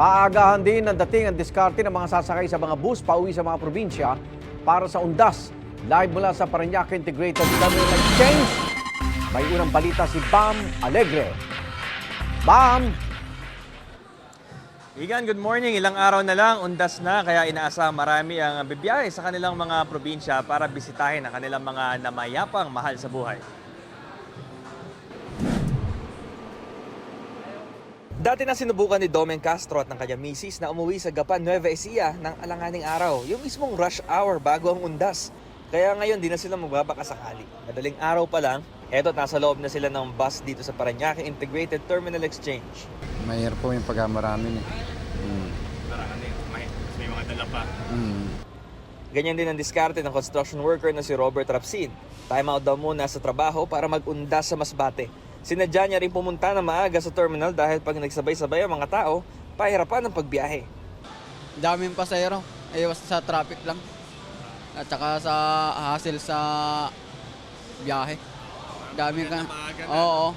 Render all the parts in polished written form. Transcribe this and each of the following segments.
Paagahan din ang dating ang diskarte ng mga sasakay sa mga bus pauwi sa mga probinsya para sa undas. Live mula sa Parañaque Integrated Terminal Exchange, may unang balita si Bam Alegre. Bam! Igan, good morning. Ilang araw na lang, undas na, kaya inaasahang marami ang bibiyahe sa kanilang mga probinsya para bisitahin ang kanilang mga namayapang mahal sa buhay. Dati na sinubukan ni Domen Castro at ng kanyang misis na umuwi sa Gapan, Nueva Ecija ng alanganing araw, yung mismong rush hour bago ang undas. Kaya ngayon di na sila magbabakasakali. Madaling araw pa lang, eto nasa loob na sila ng bus dito sa Parañaque Integrated Terminal Exchange. Mahirap po yung pagkamarami eh. Parang may mga dala pa. Ganyan din ang diskarte ng construction worker na si Robert Rapsin. Time out daw muna sa trabaho para mag-undas sa Masbate. Sinadya niya rin pumunta na maaga sa terminal dahil pag nagsabay-sabay ang mga tao, pahirapan ang pagbiyahe. Daming pasahero, iwas sa traffic lang. At saka sa hassle sa biyahe. Dami ka. Oo.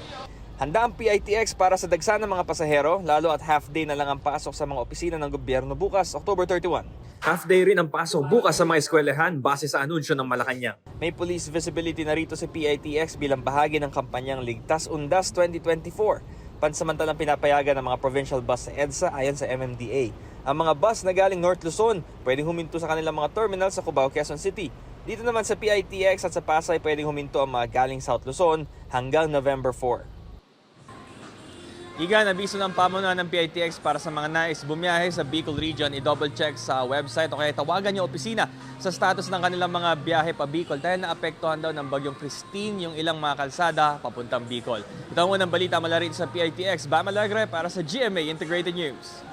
Handa ang PITX para sa dagsa ng mga pasahero, lalo at half day na lang ang pasok sa mga opisina ng gobyerno bukas, October 31. Half day rin ang pasok bukas sa mga eskwelahan base sa anunsyo ng Malacanang. May police visibility na rito sa PITX bilang bahagi ng kampanyang Ligtas Undas 2024. Pansamantalang pinapayagan ng mga provincial bus sa EDSA ayon sa MMDA. Ang mga bus na galing North Luzon pwedeng huminto sa kanilang mga terminal sa Cubao, Quezon City. Dito naman sa PITX at sa Pasay pwedeng huminto ang mga galing South Luzon hanggang November 4. Igan, abiso ng pamunuan ng PITX para sa mga nais bumiyahe sa Bicol Region, i-double check sa website o kaya tawagan yung opisina sa status ng kanilang mga biyahe pa Bicol dahil naapektuhan daw ng bagyong Christine yung ilang mga kalsada papuntang Bicol. Ito ang unang balita mula rito sa PITX. Bam Alegre para sa GMA Integrated News.